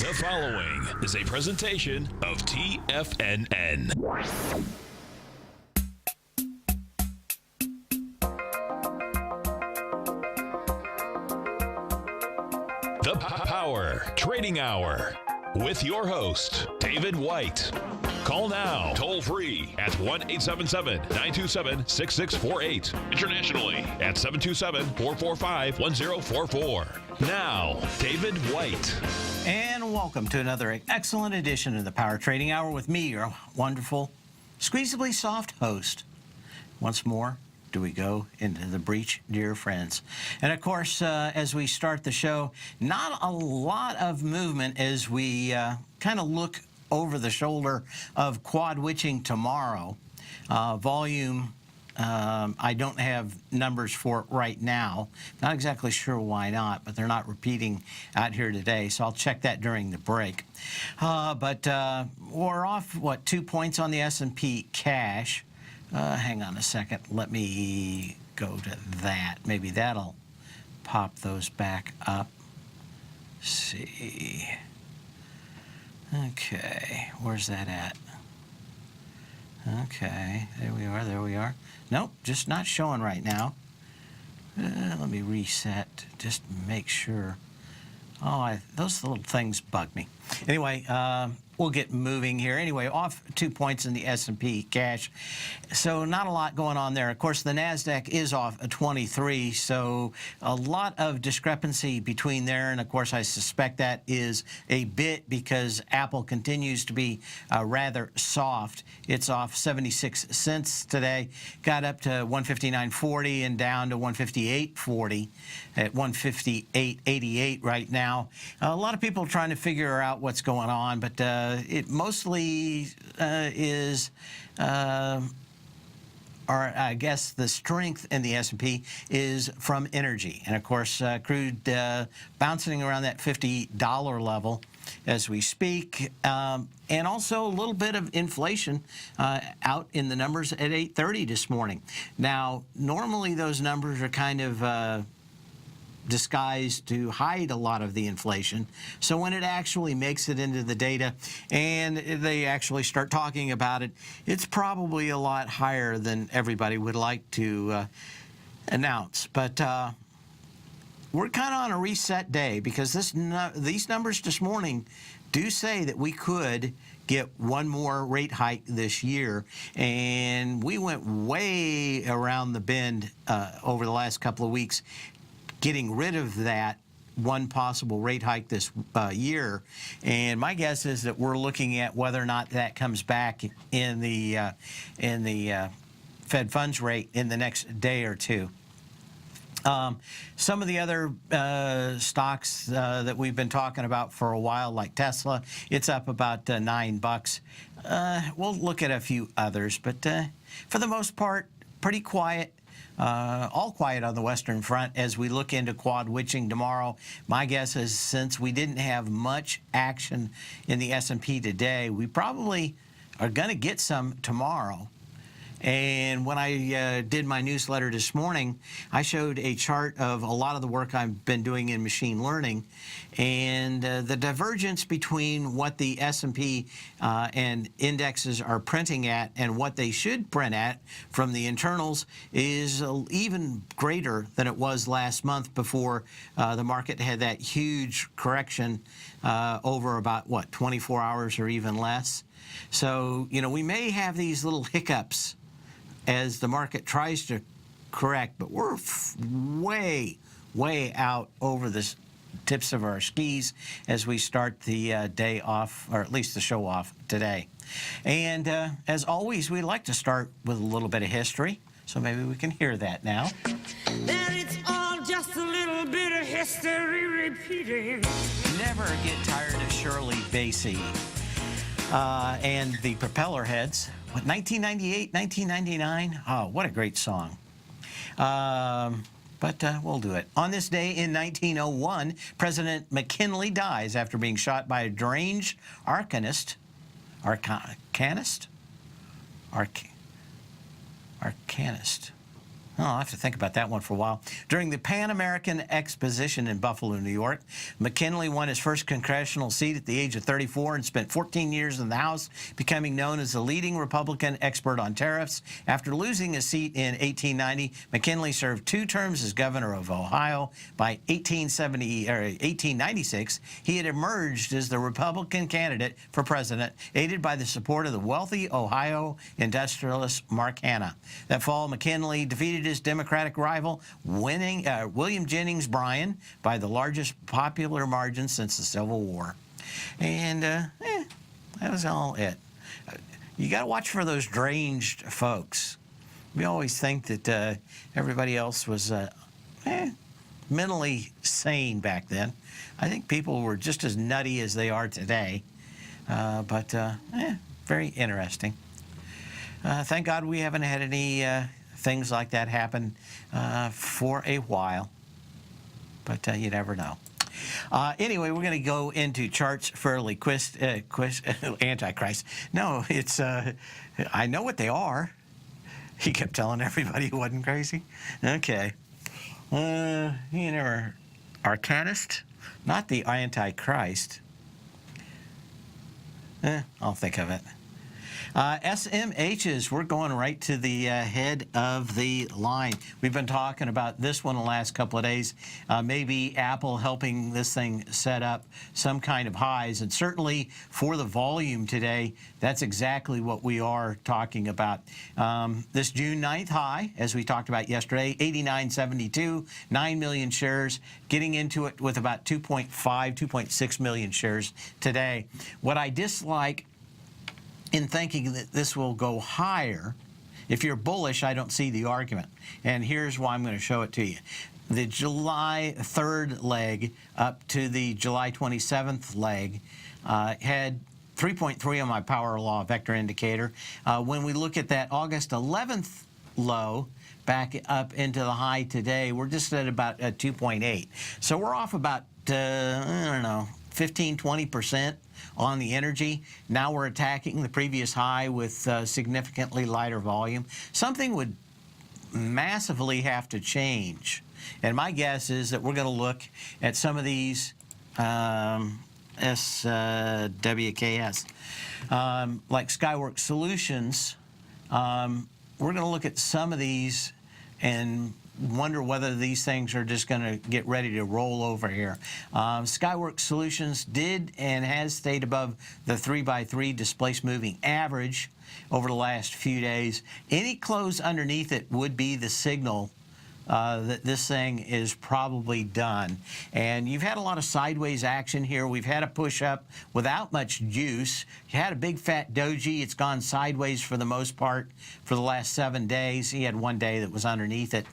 The following is a presentation of TFNN. The Power Trading Hour with your host, David White. Call now, toll free at 1-877-927-6648. Internationally at 727-445-1044. Now, David White. And welcome to another excellent edition of the Power Trading Hour with me, your wonderful, squeezably soft host. Once more, do we go into the breach, dear friends? And of course, as we start the show, not a lot of movement as we kind of look over the shoulder of quad witching tomorrow. Volume, I don't have numbers for it right now. Not exactly sure why not, but they're not repeating out here today, so I'll check that during the break. But we're off, what, 2 points on the S&P cash. Hang on a second. Let me go to that. Maybe that'll pop those back up. Let's see. Okay, where's that at? Okay, there we are, there we are. Nope, just not showing right now. Let me reset, just make sure. Oh, those little things bug me. Anyway, we'll get moving here. Anyway, off 2 points in the S&P cash. So not a lot going on there. Of course, the NASDAQ is off a 23, so a lot of discrepancy between there. And of course, I suspect that is a bit because Apple continues to be rather soft. It's off 76 cents today. Got up to 159.40 and down to 158.40 at 158.88 right now. A lot of people trying to figure out what's going on, but it mostly is, or I guess the strength in the S&P is from energy. And of course, crude bouncing around that $50 level as we speak. And also a little bit of inflation out in the numbers at 8:30 this morning. Now, normally those numbers are kind of disguised to hide a lot of the inflation. So when it actually makes it into the data and they actually start talking about it, it's probably a lot higher than everybody would like to announce. But we're kind of on a reset day because these numbers this morning do say that we could get one more rate hike this year, and we went way around the bend over the last couple of weeks, getting rid of that one possible rate hike this year. And my guess is that we're looking at whether or not that comes back in the Fed funds rate in the next day or two. Some of the other stocks that we've been talking about for a while, like Tesla, it's up about $9. We'll look at a few others, but for the most part, pretty quiet. All quiet on the Western Front as we look into quad witching tomorrow. My guess is since we didn't have much action in the S&P today, we probably are going to get some tomorrow. And when I did my newsletter this morning, I showed a chart of a lot of the work I've been doing in machine learning, and the divergence between what the S&P and indexes are printing at and what they should print at from the internals is even greater than it was last month before the market had that huge correction over about, what, 24 hours or even less. So, you know, we may have these little hiccups as the market tries to correct, but we're way, way out over the tips of our skis as we start the day off, or at least the show off today. And as always, we like to start with a little bit of history, so maybe we can hear that now. Then it's all just a little bit of history repeating. Never get tired of Shirley Bassey and the Propeller Heads. 1998, 1999. Oh, what a great song. But we'll do it. On this day in 1901, President McKinley dies after being shot by a deranged arcanist. Arcanist? I'll have to think about that one for a while. During the Pan American Exposition in Buffalo, New York, McKinley won his first congressional seat at the age of 34 and spent 14 years in the House, becoming known as the leading Republican expert on tariffs. After losing his seat in 1890, McKinley served 2 terms as governor of Ohio. By 1896, he had emerged as the Republican candidate for president, aided by the support of the wealthy Ohio industrialist Mark Hanna. That fall, McKinley defeated his Democratic rival, winning William Jennings Bryan by the largest popular margin since the Civil War. And that was all it. You got to watch for those deranged folks. We always think that everybody else was mentally sane back then. I think people were just as nutty as they are today. But very interesting. Thank God we haven't had any things like that happen for a while, but you never know. Anyway, we're going to go into charts fairly Antichrist. No, it's I know what they are. He kept telling everybody he wasn't crazy. Okay. Arcanist, not the Antichrist. I'll think of it. SMHs, we're going right to the head of the line. We've been talking about this one the last couple of days. Maybe Apple helping this thing set up some kind of highs. And certainly for the volume today, that's exactly what we are talking about. This June 9th high, as we talked about yesterday, 89.72, 9 million shares, getting into it with about 2.6 million shares today. What I dislike in thinking that this will go higher, if you're bullish, I don't see the argument. And here's why I'm going to show it to you. The July 3rd leg up to the July 27th leg had 3.3 on my power law vector indicator. When we look at that August 11th low back up into the high today, we're just at about 2.8. So we're off about, I don't know, 15-20% on the energy. Now we're attacking the previous high with significantly lighter volume. Something would massively have to change. And my guess is that we're going to look at some of these SWKS, like Skyworks Solutions. We're going to look at some of these and wonder whether these things are just going to get ready to roll over here. Skyworks Solutions did and has stayed above the 3x3 displaced moving average over the last few days. Any close underneath it would be the signal that this thing is probably done. And you've had a lot of sideways action here. We've had a push up without much juice. You had a big fat doji. It's gone sideways for the most part for the last 7 days. He had one day that was underneath it.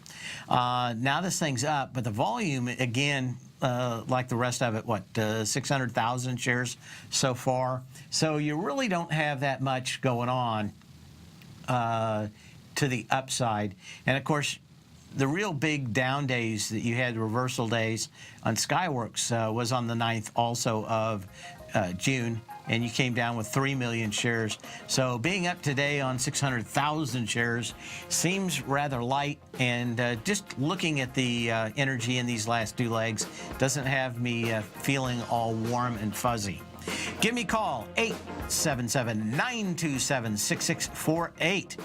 Now this thing's up, but the volume, again, like the rest of it, 600,000 shares so far. So you really don't have that much going on to the upside. And of course, the real big down days that you had, reversal days on Skyworks, was on the 9th also of June, and you came down with 3 million shares. So being up today on 600,000 shares seems rather light, and just looking at the energy in these last 2 legs doesn't have me feeling all warm and fuzzy. Give me a call, 877-927-6648.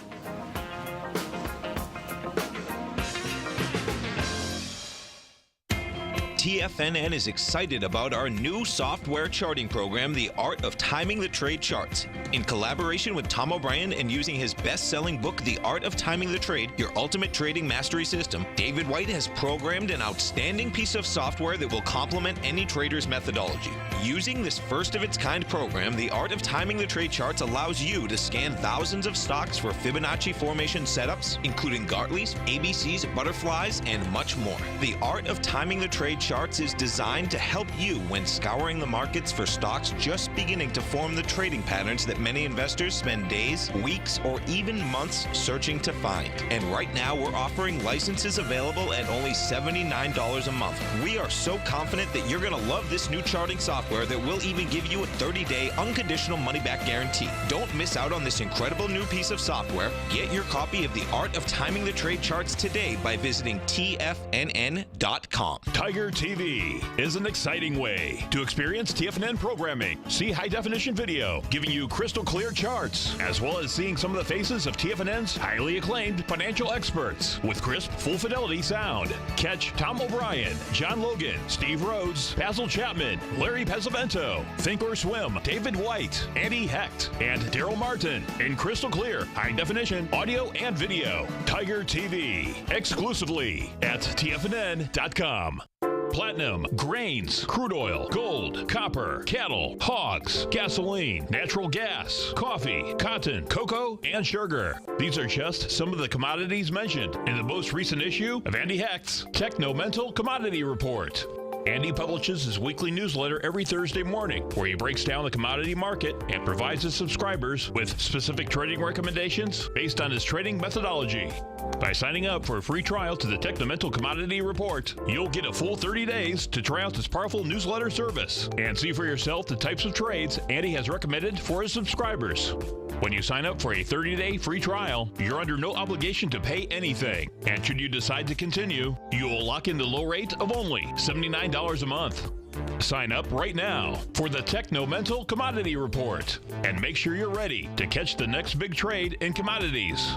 TFNN is excited about our new software charting program, The Art of Timing the Trade Charts. In collaboration with Tom O'Brien and using his best-selling book, The Art of Timing the Trade, Your Ultimate Trading Mastery System, David White has programmed an outstanding piece of software that will complement any trader's methodology. Using this first-of-its-kind program, The Art of Timing the Trade Charts allows you to scan thousands of stocks for Fibonacci formation setups, including Gartley's, ABC's, butterflies, and much more. The Art of Timing the Trade Charts is designed to help you when scouring the markets for stocks just beginning to form the trading patterns that many investors spend days, weeks, or even months searching to find. And right now, we're offering licenses available at only $79 a month. We are so confident that you're going to love this new charting software that will even give you a 30-day unconditional money-back guarantee. Don't miss out on this incredible new piece of software. Get your copy of The Art of Timing the Trade Charts today by visiting TFNN.com. Tiger TV is an exciting way to experience TFNN programming. See high-definition video giving you crystal clear charts, as well as seeing some of the faces of TFNN's highly acclaimed financial experts with crisp, full-fidelity sound. Catch Tom O'Brien, John Logan, Steve Rhodes, Basil Chapman, Larry Pesavento, Think or Swim, David White, Andy Hecht, and Daryl Martin in crystal clear, high-definition audio and video. Tiger TV, exclusively at TFNN.com. Platinum, grains, crude oil, gold, copper, cattle, hogs, gasoline, natural gas, coffee, cotton, cocoa, and sugar. These are just some of the commodities mentioned in the most recent issue of Andy Hecht's Techno-Mental Commodity Report. Andy publishes his weekly newsletter every Thursday morning, where he breaks down the commodity market and provides his subscribers with specific trading recommendations based on his trading methodology. By signing up for a free trial to the Techno-Mental Commodity Report, you'll get a full 30 days to try out this powerful newsletter service and see for yourself the types of trades Andy has recommended for his subscribers. When you sign up for a 30-day free trial, you're under no obligation to pay anything. And should you decide to continue, you will lock in the low rate of only $79 a month. Sign up right now for the Techno-Mental Commodity Report and make sure you're ready to catch the next big trade in commodities.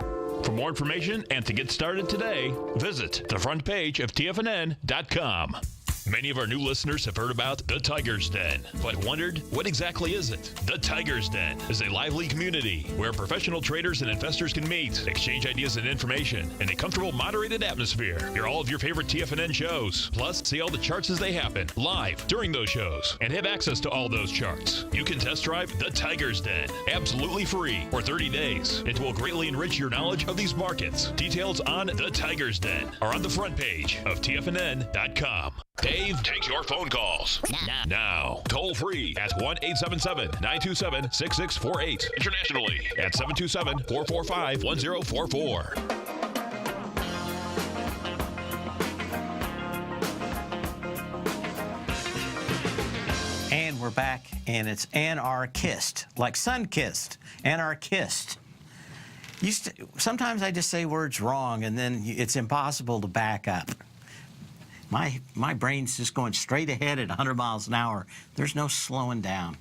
For more information and to get started today, visit the front page of TFNN.com. Many of our new listeners have heard about the Tiger's Den, but wondered, what exactly is it? The Tiger's Den is a lively community where professional traders and investors can meet, exchange ideas and information in a comfortable, moderated atmosphere. Hear all of your favorite TFNN shows, plus see all the charts as they happen live during those shows, and have access to all those charts. You can test drive the Tiger's Den absolutely free for 30 days. It will greatly enrich your knowledge of these markets. Details on the Tiger's Den are on the front page of TFNN.com. Dave takes your phone calls now. Toll free at 1-877-927-6648. Internationally at 727-445-1044. And we're back, and it's anarchist, like sun-kissed, anarchist. Sometimes I just say words wrong, and then it's impossible to back up. My brain's just going straight ahead at 100 miles an hour. There's no slowing down.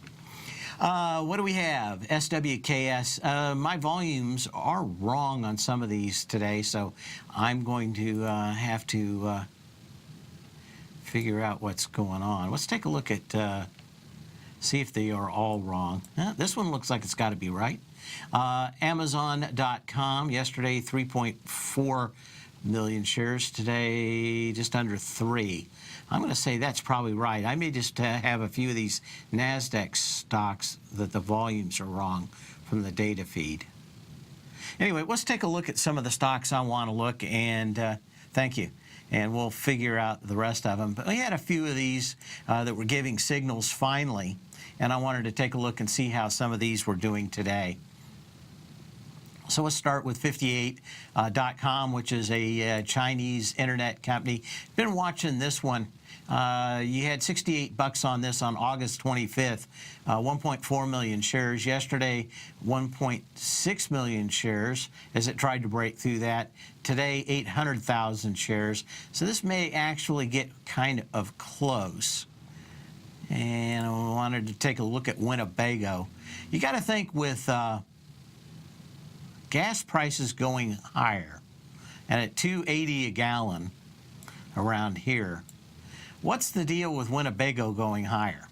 What do we have? SWKS. My volumes are wrong on some of these today, so I'm going to have to figure out what's going on. Let's take a look at, see if they are all wrong. This one looks like it's got to be right. Amazon.com, yesterday 3.4 million shares, today just under 3. I'm going to say that's probably right. I may just have a few of these NASDAQ stocks that the volumes are wrong from the data feed. Anyway, let's take a look at some of the stocks I want to look, and thank you. And we'll figure out the rest of them. But we had a few of these that were giving signals finally, and I wanted to take a look and see how some of these were doing today. So let's start with 58.com, which is a Chinese internet company. Been watching this one. You had 68 bucks on this on August 25th, 1.4 million shares. Yesterday, 1.6 million shares as it tried to break through that. Today, 800,000 shares. So this may actually get kind of close. And I wanted to take a look at Winnebago. You got to think with gas prices going higher, and at $2.80 a gallon around here, what's the deal with Winnebago going higher?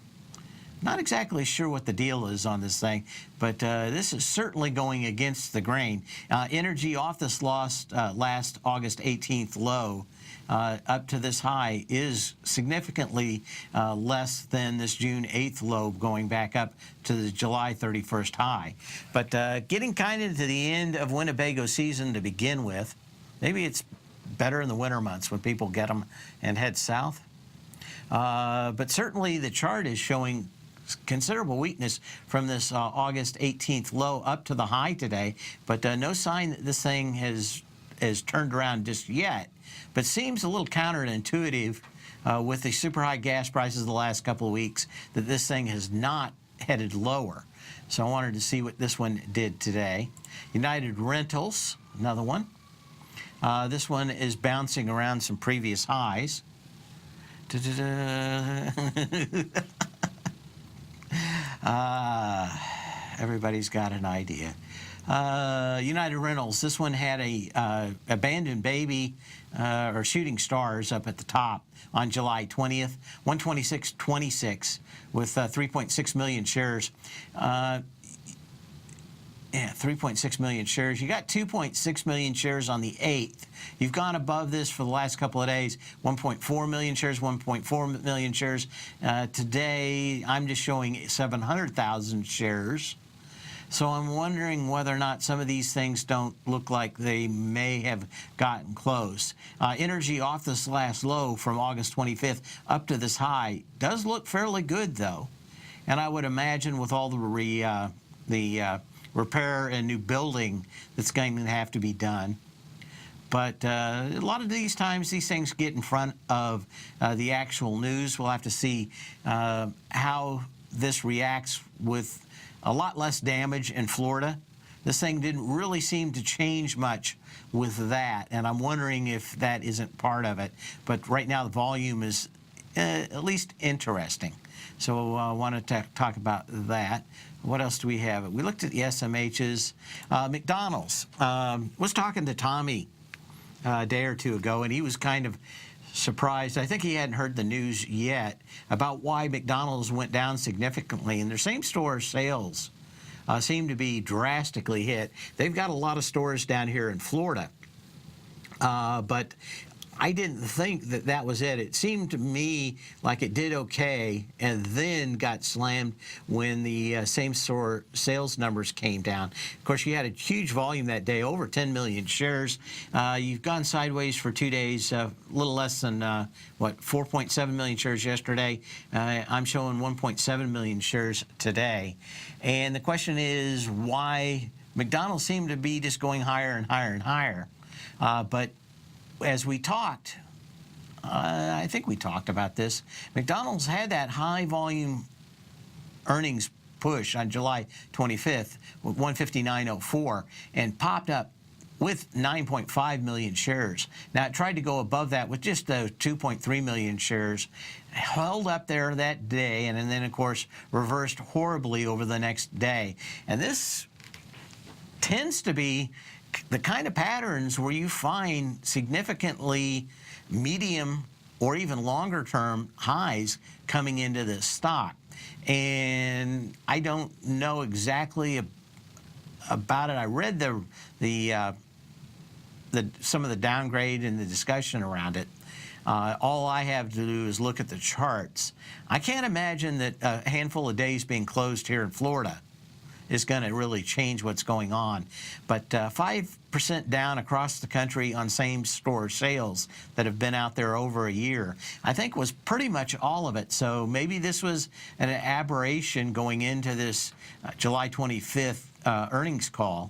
Not exactly sure what the deal is on this thing, but this is certainly going against the grain. Energy off this last August 18th low up to this high is significantly less than this June 8th low going back up to the July 31st high. But getting kind of to the end of Winnebago season to begin with. Maybe it's better in the winter months when people get them and head south. But certainly the chart is showing considerable weakness from this August 18th low up to the high today, but no sign that this thing has turned around just yet. But seems a little counterintuitive with the super high gas prices the last couple of weeks that this thing has not headed lower. So I wanted to see what this one did today. United Rentals, another one. This one is bouncing around some previous highs. Everybody's got an idea. United Rentals, this one had a abandoned baby or shooting stars up at the top on July 20th, 126.26 with 3.6 million shares. Yeah, 3.6 million shares. You got 2.6 million shares on the 8th. You've gone above this for the last couple of days. 1.4 million shares, 1.4 million shares. Today, I'm just showing 700,000 shares. So I'm wondering whether or not some of these things don't look like they may have gotten close. Energy off this last low from August 25th up to this high does look fairly good, though. And I would imagine with all the repair and new building that's going to have to be done. But a lot of these times, these things get in front of the actual news. We'll have to see how this reacts with a lot less damage in Florida. This thing didn't really seem to change much with that, and I'm wondering if that isn't part of it. But right now, the volume is at least interesting. So I want to talk about that. What else do we have? We looked at the SMHs. McDonald's. Was talking to Tommy a day or two ago, and he was kind of surprised. I think he hadn't heard the news yet about why McDonald's went down significantly, and their same-store sales seem to be drastically hit. They've got a lot of stores down here in Florida, but I didn't think that that was it. It seemed to me like it did okay and then got slammed when the same-store sales numbers came down. Of course, you had a huge volume that day, over 10 million shares. You've gone sideways for 2 days, a little less than, 4.7 million shares yesterday. I'm showing 1.7 million shares today. And the question is why McDonald's seemed to be just going higher and higher and higher. But as we talked, I think we talked about this, McDonald's had that high volume earnings push on July 25th with 159.04 and popped up with 9.5 million shares. Now, it tried to go above that with just 2.3 million shares, held up there that day, and then, of course, reversed horribly over the next day. And this tends to be the kind of patterns where you find significantly medium or even longer term highs coming into this stock. And I don't know exactly about it. I read some of the downgrade and the discussion around it. All I have to do is look at the charts. I can't imagine that a handful of days being closed here in Florida is going to really change what's going on. But 5% down across the country on same-store sales that have been out there over a year, I think was pretty much all of it. So maybe this was an aberration going into this July 25th earnings call,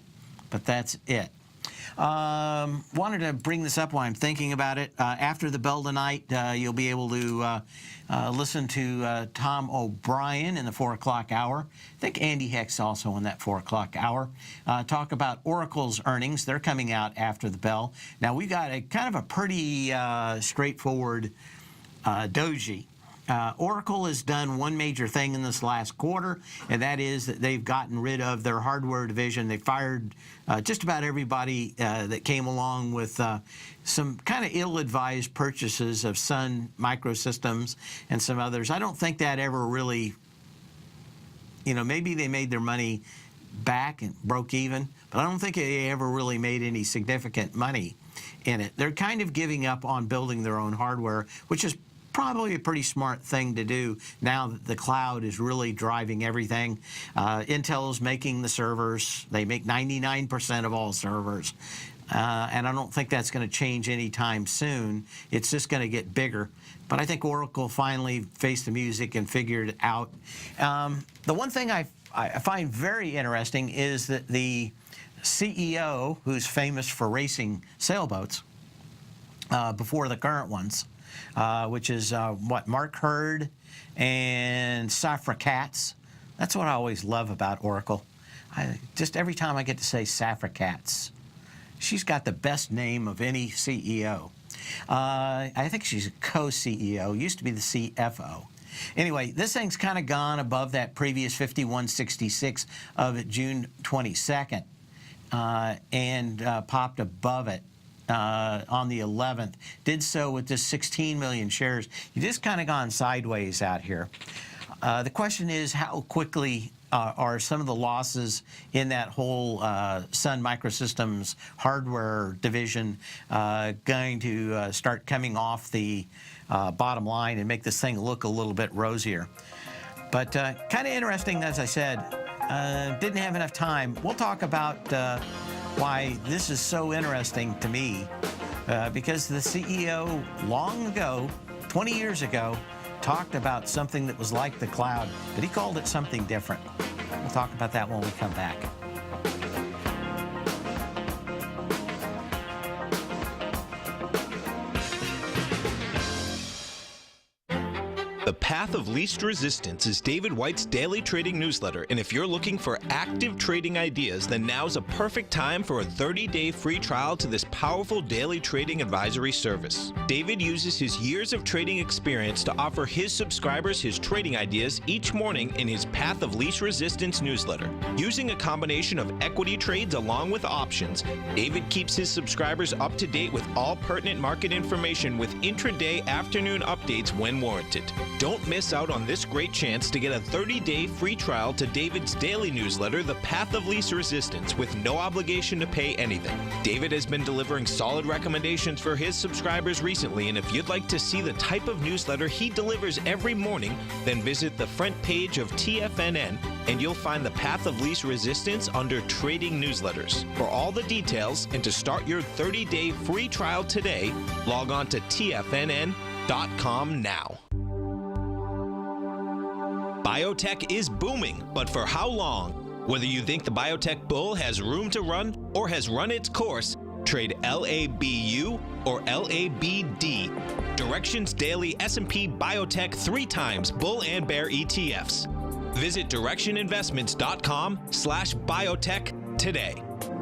but that's it. Wanted to bring this up while I'm thinking about it. After the bell tonight, you'll be able to listen to Tom O'Brien in the 4 o'clock hour. I think Andy Heck's also in that 4 o'clock hour. Talk about Oracle's earnings. They're coming out after the bell. Now, we've got a kind of a pretty straightforward doji. Oracle has done one major thing in this last quarter, and that is that they've gotten rid of their hardware division. They fired just about everybody that came along with some kind of ill-advised purchases of Sun Microsystems and some others. I don't think that ever really, maybe they made their money back and broke even, but I don't think they ever really made any significant money in it. They're kind of giving up on building their own hardware, which is probably a pretty smart thing to do now that the cloud is really driving everything. Intel's making the servers. They make 99% of all servers. and I don't think that's going to change anytime soon. It's just going to get bigger. But I think Oracle finally faced the music and figured it out. The one thing I find very interesting is that the CEO, who's famous for racing sailboats before the current ones, which is Mark Hurd and Safra Catz. That's what I always love about Oracle. Just every time I get to say Safra Catz, she's got the best name of any CEO. I think she's a co-CEO, used to be the CFO. Anyway, this thing's kind of gone above that previous 5166 of June 22nd and popped above it on the 11th. Did so with just 16 million shares. You just kind of gone sideways out here. The question is, how quickly are some of the losses in that whole Sun Microsystems hardware division going to start coming off the bottom line and make this thing look a little bit rosier? But kind of interesting, as I said. Didn't have enough time. We'll talk about why this is so interesting to me, because the CEO long ago, 20 years ago, talked about something that was like the cloud, but he called it something different. We'll talk about that when we come back. The Path of Least Resistance is David White's daily trading newsletter, and if you're looking for active trading ideas, then now's a perfect time for a 30-day free trial to this powerful daily trading advisory service. David uses his years of trading experience to offer his subscribers his trading ideas each morning in his Path of Least Resistance newsletter. Using a combination of equity trades along with options, David keeps his subscribers up to date with all pertinent market information with intraday afternoon updates when warranted. Don't miss out on this great chance to get a 30-day free trial to David's daily newsletter, The Path of Least Resistance, with no obligation to pay anything. David has been delivering solid recommendations for his subscribers recently, and if you'd like to see the type of newsletter he delivers every morning, then visit the front page of TFNN and you'll find The Path of Least Resistance under Trading Newsletters. For all the details and to start your 30-day free trial today, log on to TFNN.com now. Biotech is booming, but for how long? Whether you think the biotech bull has room to run or has run its course, trade LABU or LABD. Directions Daily S&P Biotech 3 times bull and bear ETFs. Visit directioninvestments.com/biotech today.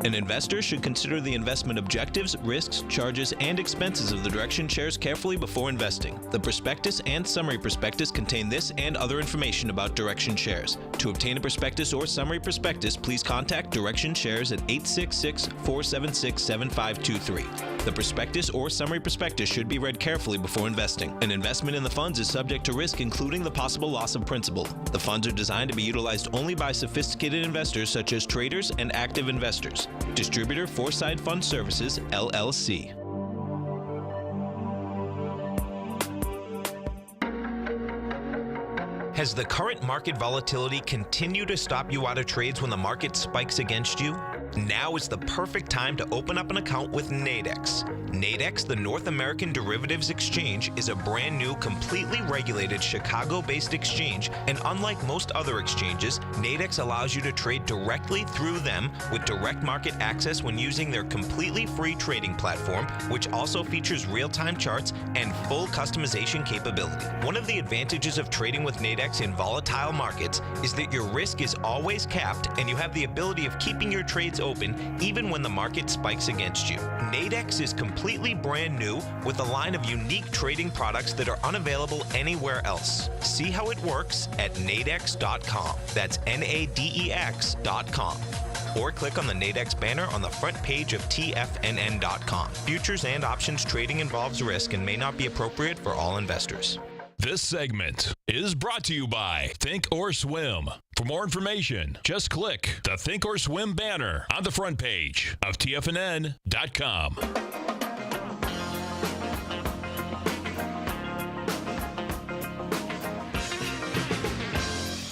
An investor should consider the investment objectives, risks, charges, and expenses of the Direction shares carefully before investing. The prospectus and summary prospectus contain this and other information about Direction shares. To obtain a prospectus or summary prospectus, please contact Direction shares at 866-476-7523. The prospectus or summary prospectus should be read carefully before investing. An investment in the funds is subject to risk, including the possible loss of principal. The funds are designed to be utilized only by sophisticated investors such as traders and active investors. Distributor Foreside Fund Services, LLC. Has the current market volatility continued to stop you out of trades when the market spikes against you? Now is the perfect time to open up an account with Nadex. Nadex, the North American Derivatives Exchange, is a brand new, completely regulated Chicago-based exchange, and unlike most other exchanges, Nadex allows you to trade directly through them with direct market access when using their completely free trading platform, which also features real-time charts and full customization capability. One of the advantages of trading with Nadex in volatile markets is that your risk is always capped and you have the ability of keeping your trades open even when the market spikes against you. Nadex is completely brand new with a line of unique trading products that are unavailable anywhere else. See how it works at nadex.com. That's NADEX.com. Or click on the Nadex banner on the front page of TFNN.com. Futures and options trading involves risk and may not be appropriate for all investors. This segment is brought to you by Think or Swim. For more information, just click the Think or Swim banner on the front page of TFNN.com.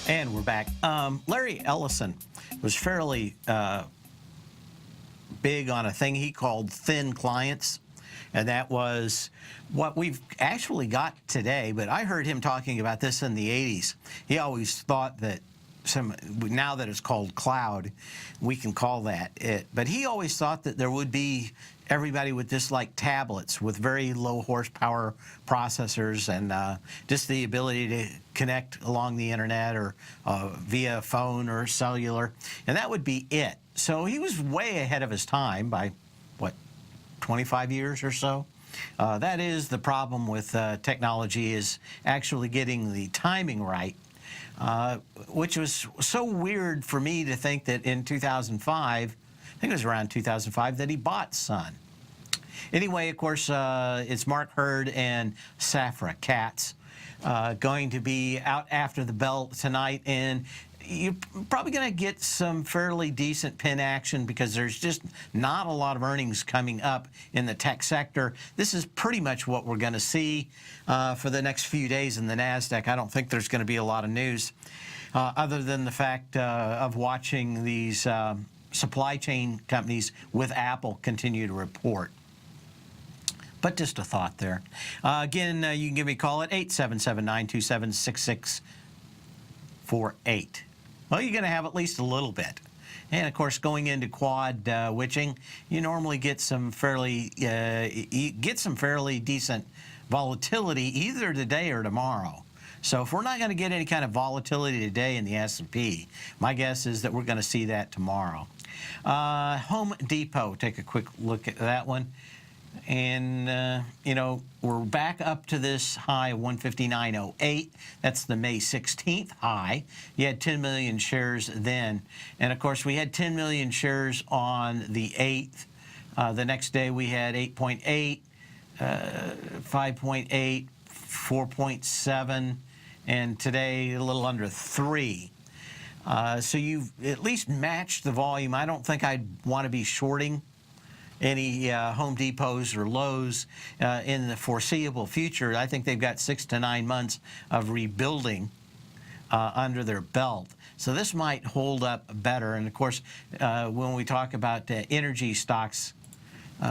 And we're back. Larry Ellison was fairly big on a thing he called thin clients. And that was what we've actually got today. But I heard him talking about this in the 80s. He always thought that now that it's called cloud, we can call that it. But he always thought that there would be everybody with just like tablets with very low horsepower processors and just the ability to connect along the internet or via phone or cellular. And that would be it. So he was way ahead of his time by, what, 25 years or so. That is the problem with technology, is actually getting the timing right, which was so weird for me to think that in 2005, I think it was around 2005, that he bought Sun. Anyway, of course, it's Mark Hurd and Safra Katz going to be out after the bell tonight, and you're probably going to get some fairly decent pin action because there's just not a lot of earnings coming up in the tech sector. This is pretty much what we're going to see for the next few days in the NASDAQ. I don't think there's going to be a lot of news other than the fact of watching these supply chain companies with Apple continue to report. But just a thought there. Again, you can give me a call at 877-927-6648. Well, you're going to have at least a little bit. And, of course, going into quad witching, you normally get some fairly decent volatility either today or tomorrow. So if we're not going to get any kind of volatility today in the S&P, my guess is that we're going to see that tomorrow. Home Depot, take a quick look at that one. And, you know, we're back up to this high of 159.08. That's the May 16th high. You had 10 million shares then. And, of course, we had 10 million shares on the 8th. The next day we had 8.8, 5.8, 4.7, and today a little under 3. So you've at least matched the volume. I don't think I'd want to be shorting any Home Depots or Lowe's in the foreseeable future. I think they've got 6 to 9 months of rebuilding under their belt. So this might hold up better. And, of course, when we talk about energy stocks, you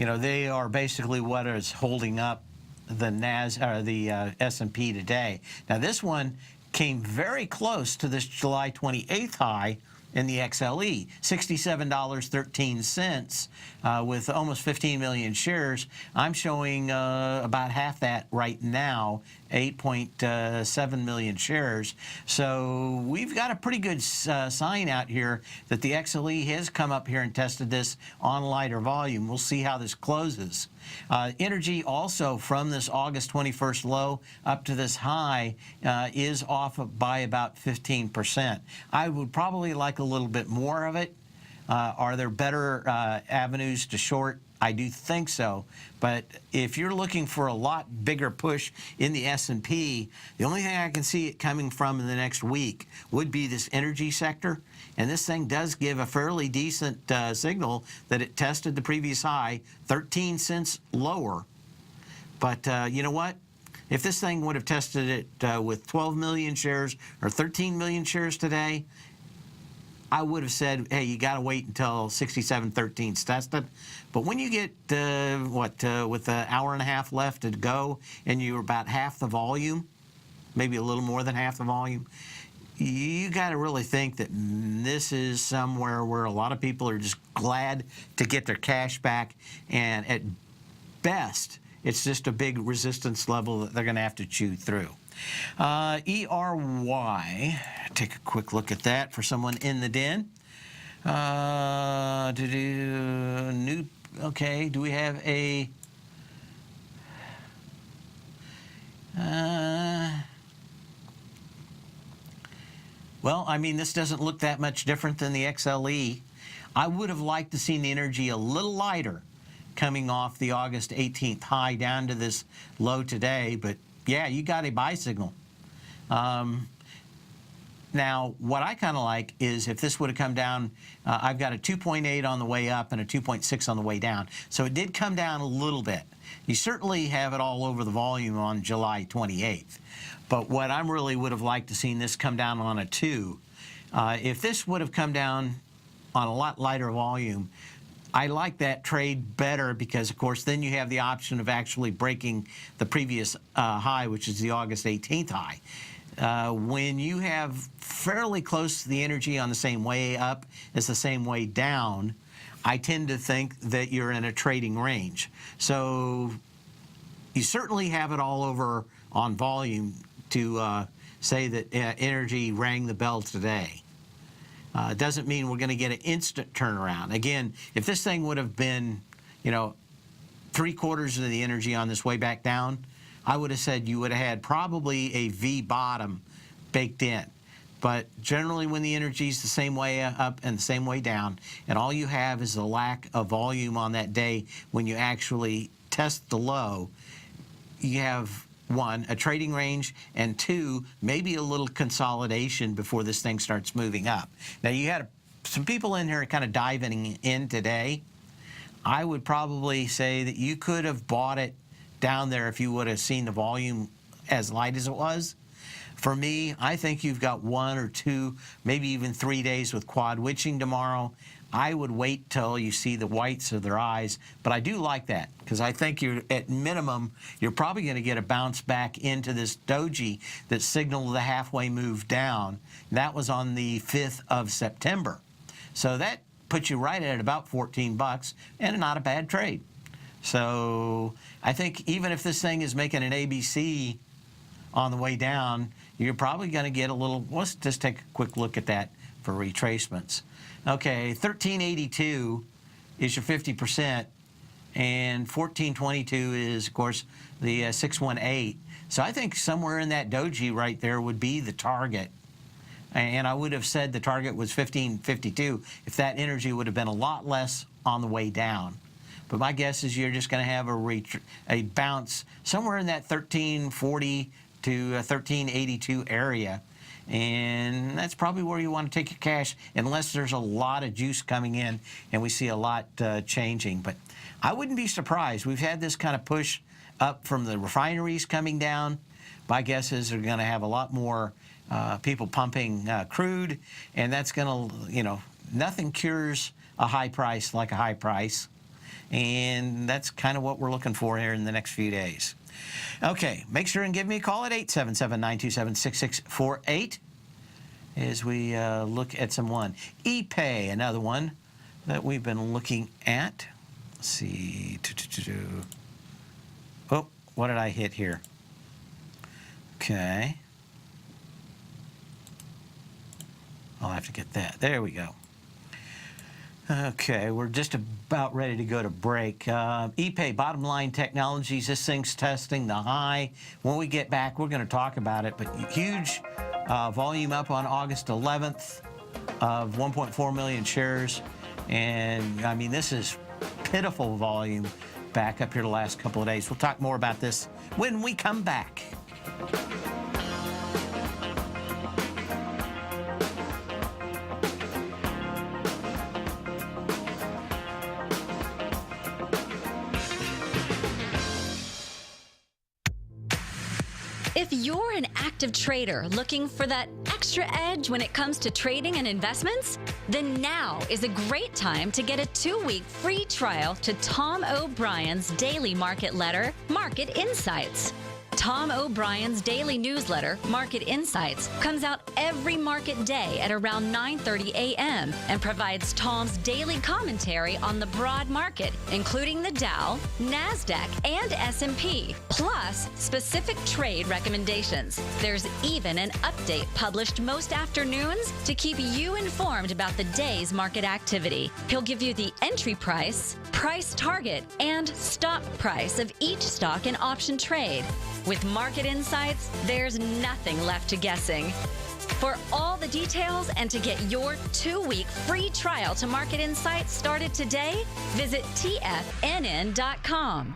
know, they are basically what is holding up the S&P today. Now, this one came very close to this July 28th high in the XLE, $67.13 with almost 15 million shares. I'm showing about half that right now, 8.7 million shares. So we've got a pretty good sign out here that the XLE has come up here and tested this on lighter volume. We'll see how this closes. Energy also from this August 21st low up to this high is off by about 15%. I would probably like a little bit more of it. Are there better avenues to short? I do think so. But if you're looking for a lot bigger push in the S&P, the only thing I can see it coming from in the next week would be this energy sector. And this thing does give a fairly decent signal that it tested the previous high 13 cents lower. But you know what? If this thing would have tested it with 12 million shares or 13 million shares today, I would have said, hey, you got to wait until 67.13 is tested. But when you get, with an hour and a half left to go and you're about half the volume, maybe a little more than half the volume, you got to really think that this is somewhere where a lot of people are just glad to get their cash back. And at best, it's just a big resistance level that they're going to have to chew through. ERY, take a quick look at that for someone in the den. Okay, do we have a... well, I mean, this doesn't look that much different than the XLE. I would have liked to see the energy a little lighter coming off the August 18th high down to this low today, but yeah, you got a buy signal. Now, what I kind of like is if this would have come down, I've got a 2.8 on the way up and a 2.6 on the way down. So it did come down a little bit. You certainly have it all over the volume on July 28th. But what I really would have liked to seen this come down on a 2. If this would have come down on a lot lighter volume. I like that trade better because, of course, then you have the option of actually breaking the previous high, which is the August 18th high. When you have fairly close to the energy on the same way up as the same way down, I tend to think that you're in a trading range. So you certainly have it all over on volume to say that energy rang the bell today. It doesn't mean we're going to get an instant turnaround. Again, if this thing would have been, 3/4 of the energy on this way back down, I would have said you would have had probably a V bottom baked in. But generally when the energy is the same way up and the same way down, and all you have is the lack of volume on that day when you actually test the low, you have, one, a trading range, and two, maybe a little consolidation before this thing starts moving up. Now, you had some people in here kind of diving in today. I would probably say that you could have bought it down there if you would have seen the volume as light as it was. For me, I think you've got 1 or 2, maybe even 3 days with quad witching tomorrow. I would wait till you see the whites of their eyes, but I do like that because I think you're at minimum, you're probably going to get a bounce back into this doji that signaled the halfway move down. That was on the 5th of September. So that puts you right at about 14 bucks and not a bad trade. So I think even if this thing is making an ABC on the way down, you're probably going to get a little, let's just take a quick look at that for retracements. Okay, 1382 is your 50%, and 1422 is, of course, the 618. So I think somewhere in that doji right there would be the target. And I would have said the target was 1552 if that energy would have been a lot less on the way down. But my guess is you're just going to have a bounce somewhere in that 1340 to 1382 area. And that's probably where you want to take your cash unless there's a lot of juice coming in and we see a lot changing. But I wouldn't be surprised. We've had this kind of push up from the refineries coming down. My guess is they're going to have a lot more people pumping crude, and that's going to, nothing cures a high price like a high price. And that's kind of what we're looking for here in the next few days. Okay, make sure and give me a call at 877-927-6648 as we look at some one. ePay, another one that we've been looking at. Let's see. Oh, what did I hit here? Okay. I'll have to get that. There we go. Okay, we're just about ready to go to break. ePay, Bottom Line Technologies, this thing's testing the high. When we get back, we're going to talk about it, but huge volume up on August 11th of 1.4 million shares. And, I mean, this is pitiful volume back up here the last couple of days. We'll talk more about this when we come back. If you're an active trader looking for that extra edge when it comes to trading and investments, then now is a great time to get a 2-week free trial to Tom O'Brien's daily market letter, Market Insights. Tom O'Brien's daily newsletter, Market Insights, comes out every market day at around 9:30 a.m. and provides Tom's daily commentary on the broad market, including the Dow, NASDAQ, and S&P, plus specific trade recommendations. There's even an update published most afternoons to keep you informed about the day's market activity. He'll give you the entry price, price target, and stop price of each stock and option trade. With Market Insights, there's nothing left to guessing. For all the details and to get your 2-week free trial to Market Insights started today, visit TFNN.com.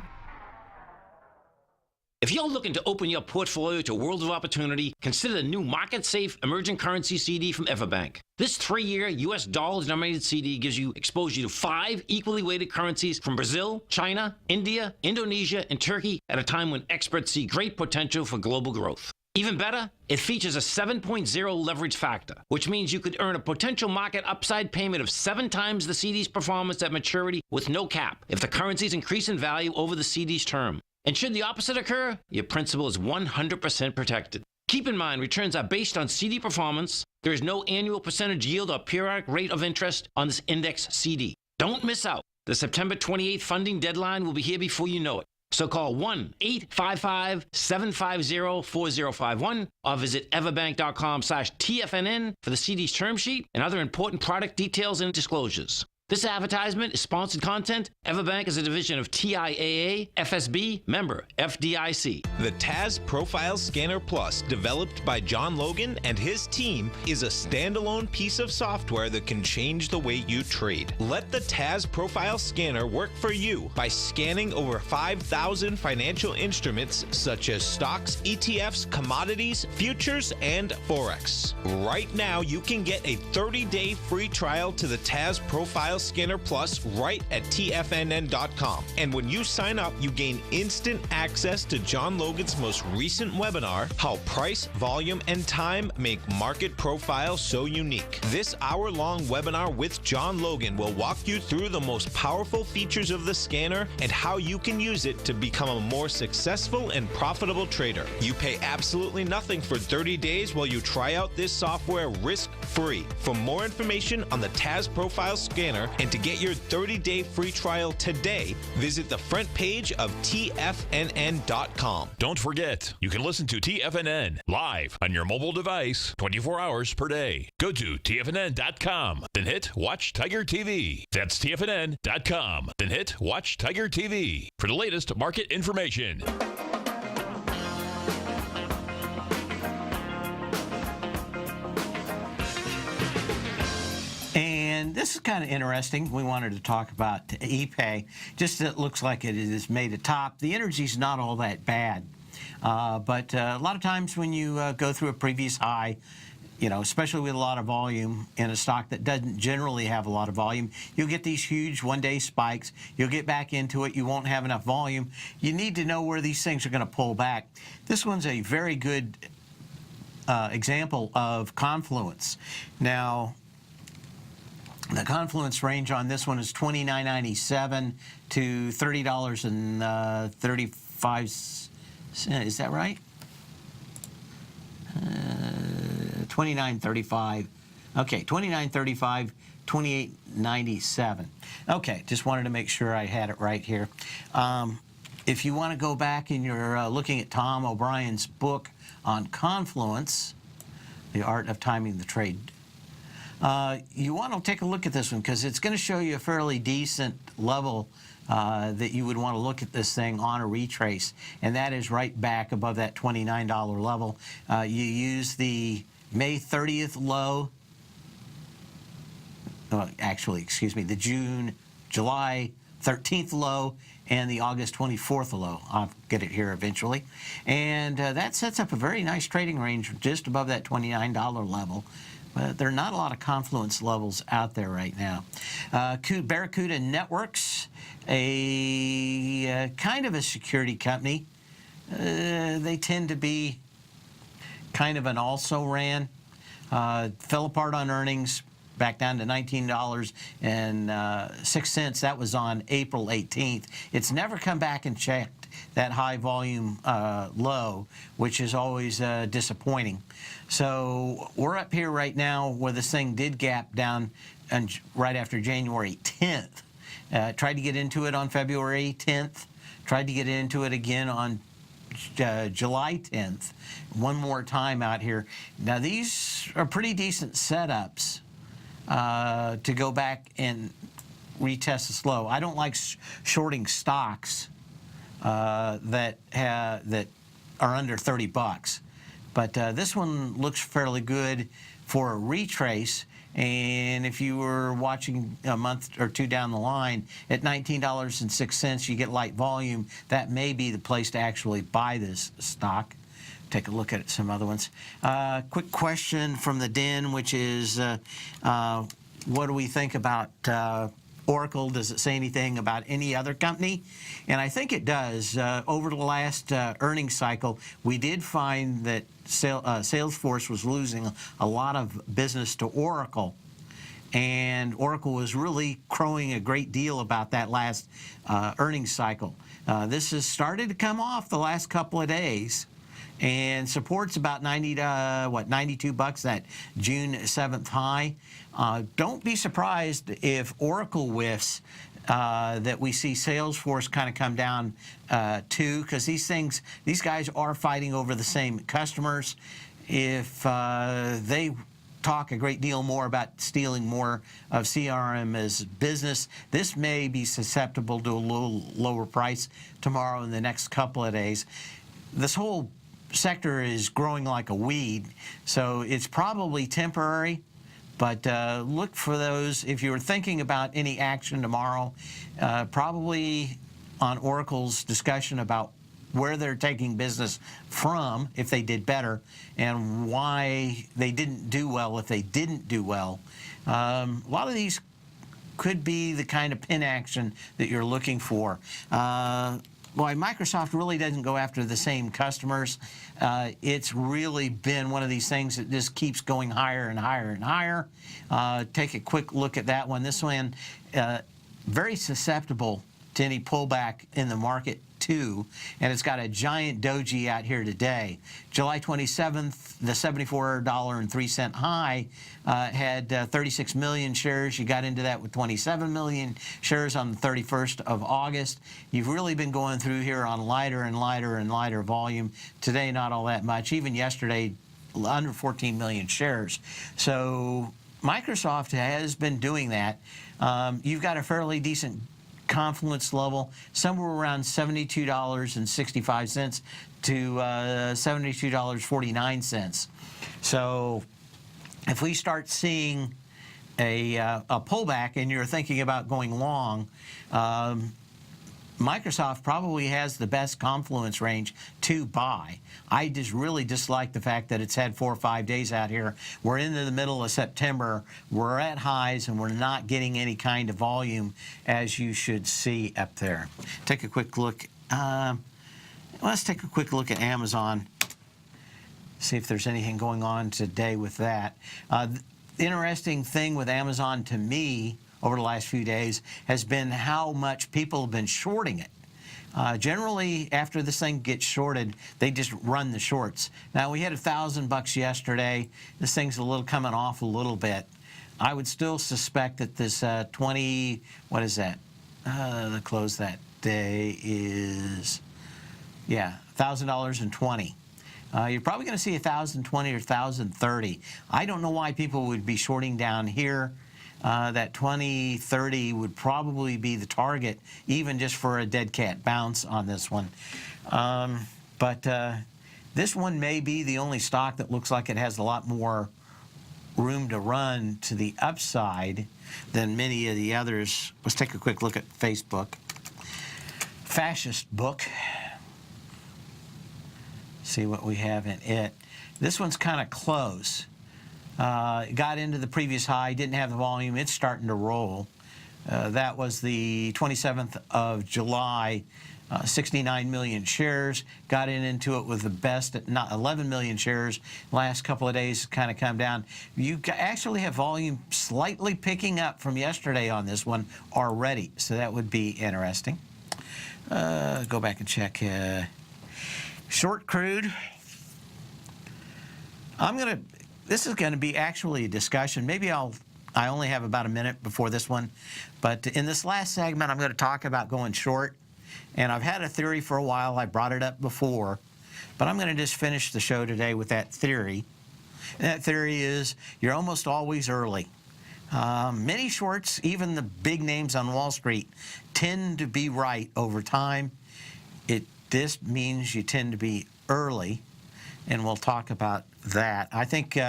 If you're looking to open your portfolio to a world of opportunity, consider the new market-safe emerging currency CD from Everbank. This 3-year U.S. dollar-denominated CD gives you exposure to 5 equally weighted currencies from Brazil, China, India, Indonesia, and Turkey at a time when experts see great potential for global growth. Even better, it features a 7.0 leverage factor, which means you could earn a potential market upside payment of 7 times the CD's performance at maturity with no cap if the currencies increase in value over the CD's term. And should the opposite occur, your principal is 100% protected. Keep in mind, returns are based on CD performance. There is no annual percentage yield or periodic rate of interest on this index CD. Don't miss out. The September 28th funding deadline will be here before you know it. So call 1-855-750-4051 or visit everbank.com/TFNN for the CD's term sheet and other important product details and disclosures. This advertisement is sponsored content. Everbank is a division of TIAA, FSB, member FDIC. The TAS Profile Scanner Plus, developed by John Logan and his team, is a standalone piece of software that can change the way you trade. Let the TAS Profile Scanner work for you by scanning over 5,000 financial instruments such as stocks, ETFs, commodities, futures, and Forex. Right now, you can get a 30-day free trial to the TAS Profile Scanner Plus right at TFNN.com. And when you sign up, you gain instant access to John Logan's most recent webinar, How Price, Volume, and Time Make Market Profiles So Unique. This hour-long webinar with John Logan will walk you through the most powerful features of the scanner and how you can use it to become a more successful and profitable trader. You pay absolutely nothing for 30 days while you try out this software risk-free. For more information on the TAS Profile Scanner and to get your 30-day free trial today, visit the front page of TFNN.com. Don't forget, you can listen to TFNN live on your mobile device 24 hours per day. Go to TFNN.com, then hit Watch Tiger TV. That's TFNN.com, then hit Watch Tiger TV for the latest market information. And this is kind of interesting. We wanted to talk about ePay. Just it looks like it has made a top. The energy's not all that bad. But a lot of times when you go through a previous high, you know, especially with a lot of volume in a stock that doesn't generally have a lot of volume, you'll get these huge one-day spikes. You'll get back into it. You won't have enough volume. You need to know where these things are going to pull back. This one's a very good example of confluence. Now, the confluence range on this one is $29.97 to $30.35. Is that right? $29.35. Okay, $29.35, $28.97. Okay, just wanted to make sure I had it right here. If you want to go back and you're looking at Tom O'Brien's book on confluence, The Art of Timing the Trade, you want to take a look at this one because it's going to show you a fairly decent level that you would want to look at this thing on a retrace, and that is right back above that $29 level. You use the May 30th low, actually, excuse me, the July 13th low, and the August 24th low. I'll get it here eventually. And that sets up a very nice trading range just above that $29 level. But there are not a lot of confluence levels out there right now. Barracuda Networks, a kind of a security company. They tend to be kind of an also-ran. Fell apart on earnings, back down to $19.06. That was on April 18th. It's never come back and checked that high volume low, which is always disappointing. So we're up here right now where this thing did gap down and right after January 10th. Tried to get into it on February 10th. Tried to get into it again on July 10th. One more time out here. Now these are pretty decent setups to go back and retest this low. I don't like shorting stocks that are under 30 bucks. But this one looks fairly good for a retrace. And if you were watching a month or two down the line, at $19.06, you get light volume. That may be the place to actually buy this stock. Take a look at some other ones. Quick question from the Den, which is, what do we think about Oracle, does it say anything about any other company? And I think it does. Over the last earnings cycle, we did find that Salesforce was losing a lot of business to Oracle. And Oracle was really crowing a great deal about that last earnings cycle. This has started to come off the last couple of days, and support's about 92 bucks, that June 7th high. Don't be surprised if Oracle whiffs, that we see Salesforce kind of come down too, because these guys are fighting over the same customers. If they talk a great deal more about stealing more of CRM's business, this may be susceptible to a little lower price tomorrow in the next couple of days. This whole sector is growing like a weed, so it's probably temporary, but look for those. If you were thinking about any action tomorrow, probably on Oracle's discussion about where they're taking business from if they did better, and why they didn't do well if they didn't do well. A lot of these could be the kind of pin action that you're looking for. Why Microsoft really doesn't go after the same customers. It's really been one of these things that just keeps going higher and higher and higher. Take a quick look at that one. This one, very susceptible to any pullback in the market too, and it's got a giant doji out here today. July 27th, the $74.03 high had 36 million shares. You got into that with 27 million shares on the 31st of August. You've really been going through here on lighter and lighter and lighter volume. Today, not all that much. Even yesterday, under 14 million shares. So Microsoft has been doing that. You've got a fairly decent confluence level, somewhere around $72.65 to $72.49. So if we start seeing a pullback and you're thinking about going long, Microsoft probably has the best confluence range to buy. I just really dislike the fact that it's had 4 or 5 days out here. We're into the middle of September. We're at highs, and we're not getting any kind of volume, as you should see up there. Take a quick look. Let's take a quick look at Amazon. See if there's anything going on today with that. The interesting thing with Amazon to me over the last few days has been how much people have been shorting it. Generally, after this thing gets shorted, they just run the shorts. Now, we had $1,000 yesterday. This thing's coming off a little bit. I would still suspect that this what is that? The close that day is, $1,000.20. You're probably going to see $1,020 or $1,030. I don't know why people would be shorting down here. That 2030 would probably be the target, even just for a dead cat bounce on this one. But this one may be the only stock that looks like it has a lot more room to run to the upside than many of the others. Let's take a quick look at Facebook. Fascist book. See what we have in it. This one's kind of close. Got into the previous high, didn't have the volume. It's starting to roll. That was the 27th of July, 69 million shares. Got into it with the best at 11 million shares. Last couple of days kind of come down. You actually have volume slightly picking up from yesterday on this one already, so that would be interesting. Go back and check. Short crude. This is going to be actually a discussion. Maybe I only have about a minute before this one, but in this last segment, I'm going to talk about going short. And I've had a theory for a while. I brought it up before, but I'm going to just finish the show today with that theory. And that theory is you're almost always early. Many shorts, even the big names on Wall Street, tend to be right over time. This means you tend to be early, and we'll talk about that. I think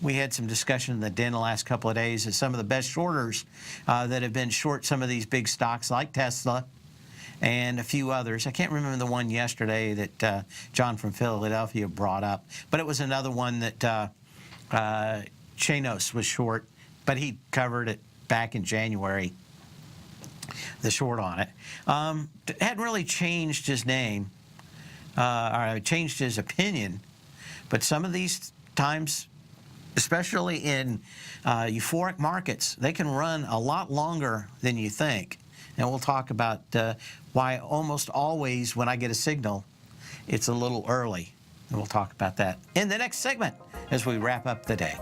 we had some discussion in the last couple of days that some of the best shorters that have been short some of these big stocks like Tesla and a few others. I can't remember the one yesterday that John from Philadelphia brought up, but it was another one that Chanos was short, but he covered it back in January. the short on it. Hadn't really changed his name, or changed his opinion, but some of these times, especially in euphoric markets, they can run a lot longer than you think. And we'll talk about why almost always when I get a signal, it's a little early. And we'll talk about that in the next segment as we wrap up the day.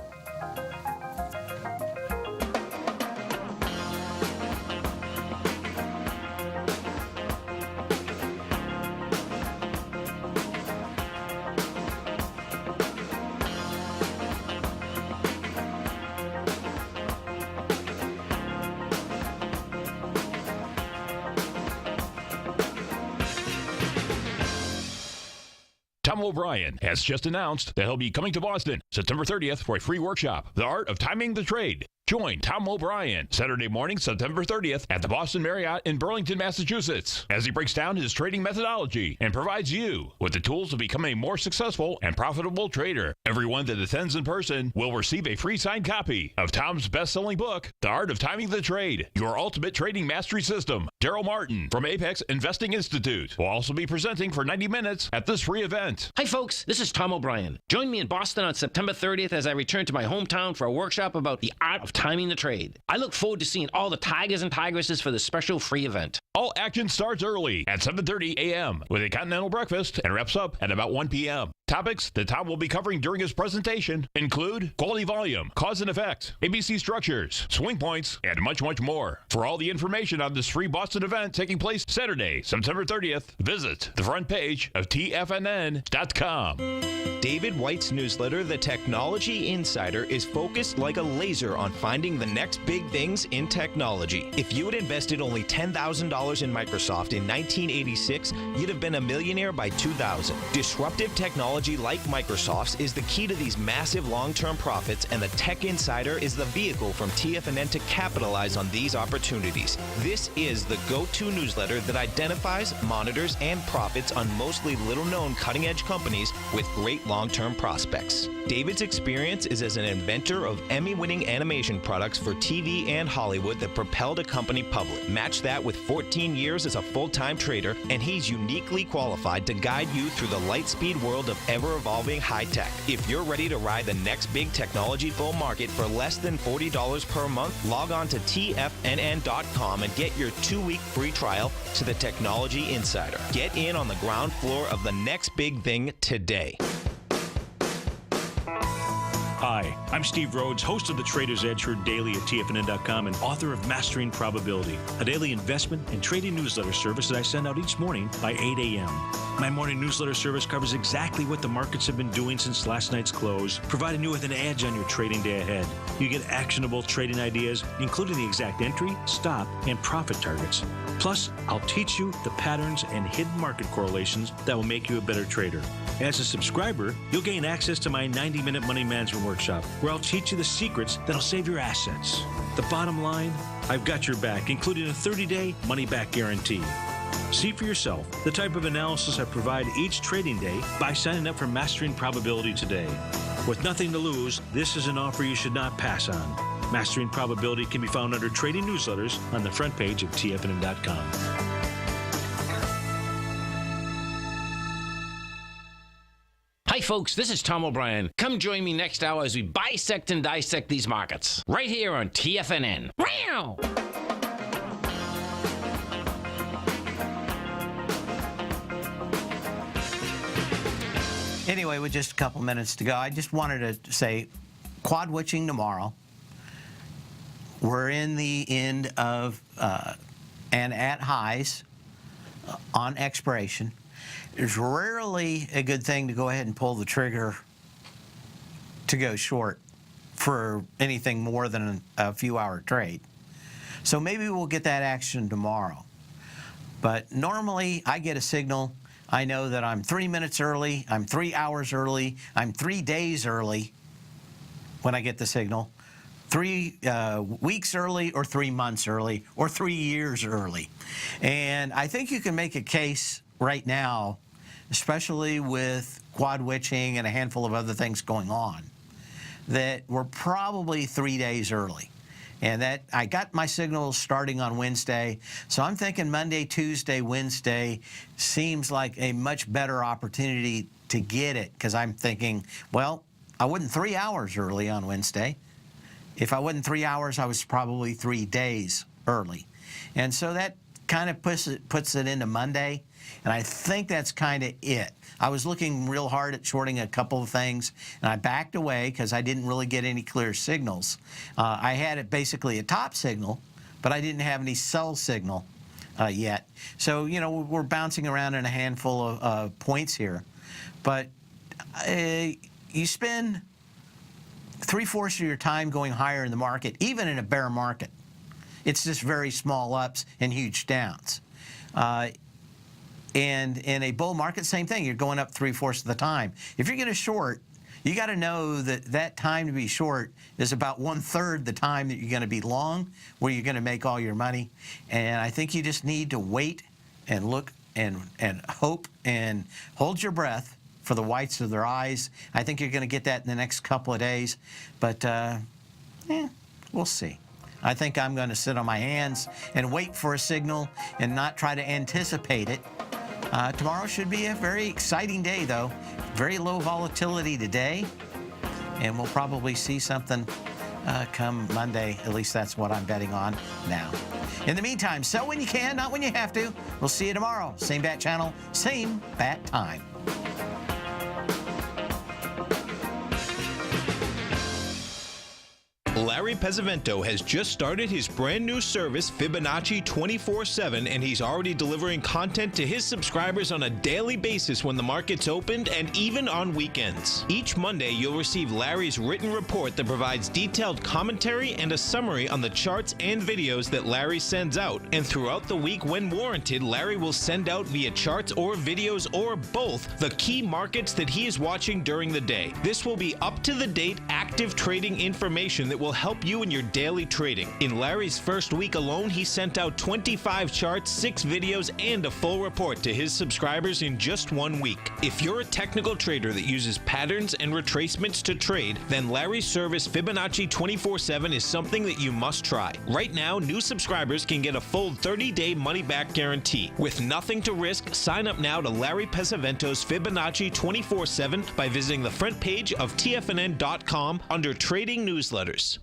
Tom O'Brien has just announced that he'll be coming to Boston September 30th for a free workshop, The Art of Timing the Trade. Join Tom O'Brien Saturday morning, September 30th at the Boston Marriott in Burlington, Massachusetts, as he breaks down his trading methodology and provides you with the tools to become a more successful and profitable trader. Everyone that attends in person will receive a free signed copy of Tom's best-selling book, The Art of Timing the Trade, Your Ultimate Trading Mastery System. Daryl Martin from Apex Investing Institute will also be presenting for 90 minutes at this free event. Hi, folks. This is Tom O'Brien. Join me in Boston on September 30th as I return to my hometown for a workshop about the art of timing the trade. I look forward to seeing all the tigers and tigresses for this special free event. All action starts early at 7:30 a.m. with a continental breakfast and wraps up at about 1 p.m. Topics that Tom will be covering during his presentation include quality volume, cause and effect, ABC structures, swing points, and much, much more. For all the information on this free Boston event taking place Saturday, September 30th, visit the front page of TFNN.com. David White's newsletter, The Technology Insider, is focused like a laser on finding the next big things in technology. If you had invested only $10,000 in Microsoft in 1986, you'd have been a millionaire by 2000. Disruptive technology like Microsoft's is the key to these massive long-term profits, and the Tech Insider is the vehicle from TFNN to capitalize on these opportunities. This is the go-to newsletter that identifies, monitors, and profits on mostly little-known cutting-edge companies with great long-term prospects. David's experience is as an inventor of Emmy-winning animation products for TV and Hollywood that propelled a company public. Match that with 14 years as a full-time trader, and he's uniquely qualified to guide you through the light-speed world of ever-evolving high-tech. If you're ready to ride the next big technology bull market for less than $40 per month, log on to TFNN.com and get your 2-week free trial to the Technology Insider. Get in on the ground floor of the next big thing today. Hi, I'm Steve Rhodes, host of the Trader's Edge, heard daily at TFNN.com and author of Mastering Probability, a daily investment and trading newsletter service that I send out each morning by 8 a.m. My morning newsletter service covers exactly what the markets have been doing since last night's close, providing you with an edge on your trading day ahead. You get actionable trading ideas, including the exact entry, stop, and profit targets. Plus, I'll teach you the patterns and hidden market correlations that will make you a better trader. As a subscriber, you'll gain access to my 90-minute money management workshop, where I'll teach you the secrets that'll save your assets. The bottom line, I've got your back, including a 30-day money-back guarantee. See for yourself the type of analysis I provide each trading day by signing up for Mastering Probability today. With nothing to lose, this is an offer you should not pass on. Mastering Probability can be found under Trading Newsletters on the front page of TFNN.com. Hi, folks. This is Tom O'Brien. Come join me next hour as we bisect and dissect these markets. Right here on TFNN. Wow! Anyway, with just a couple minutes to go, I just wanted to say quad witching tomorrow. We're in the end of and at highs on expiration. It's rarely a good thing to go ahead and pull the trigger to go short for anything more than a few-hour trade. So maybe we'll get that action tomorrow. But normally, I get a signal. I know that I'm 3 minutes early, I'm 3 hours early, I'm 3 days early when I get the signal. 3 weeks early, or 3 months early, or 3 years early. And I think you can make a case right now, especially with quad witching and a handful of other things going on, that we're probably 3 days early. And that I got my signals starting on Wednesday. So I'm thinking Monday, Tuesday, Wednesday seems like a much better opportunity to get it, because I'm thinking, well, I wasn't 3 hours early on Wednesday. If I wasn't 3 hours, I was probably 3 days early. And so that kind of puts it into Monday. And I think that's kind of it. I was looking real hard at shorting a couple of things, and I backed away because I didn't really get any clear signals. I had it basically a top signal, but I didn't have any sell signal yet. So, you know, we're bouncing around in a handful of points here. But you spend 3/4 of your time going higher in the market, even in a bear market. It's just very small ups and huge downs. And in a bull market, same thing. You're going up 3/4 of the time. If you're going to short, you got to know that that time to be short is about 1/3 the time that you're going to be long, where you're going to make all your money. And I think you just need to wait and look and hope and hold your breath for the whites of their eyes. I think you're going to get that in the next couple of days. But, we'll see. I think I'm going to sit on my hands and wait for a signal and not try to anticipate it. Tomorrow should be a very exciting day, though. Very low volatility today, and we'll probably see something come Monday. At least that's what I'm betting on now. In the meantime, sell when you can, not when you have to. We'll see you tomorrow. Same bat channel, same bat time. Larry Pesavento has just started his brand new service, Fibonacci 24/7, and he's already delivering content to his subscribers on a daily basis when the market's opened and even on weekends. Each Monday, you'll receive Larry's written report that provides detailed commentary and a summary on the charts and videos that Larry sends out. And throughout the week, when warranted, Larry will send out via charts or videos or both the key markets that he is watching during the day. This will be up-to-the-date, active trading information that will help you in your daily trading. In Larry's first week alone, he sent out 25 charts, 6 videos, and a full report to his subscribers in just 1 week. If you're a technical trader that uses patterns and retracements to trade, then Larry's service Fibonacci 24/7 is something that you must try. Right now, new subscribers can get a full 30-day money-back guarantee. With nothing to risk, sign up now to Larry Pesavento's Fibonacci 24/7 by visiting the front page of TFNN.com under Trading Newsletters.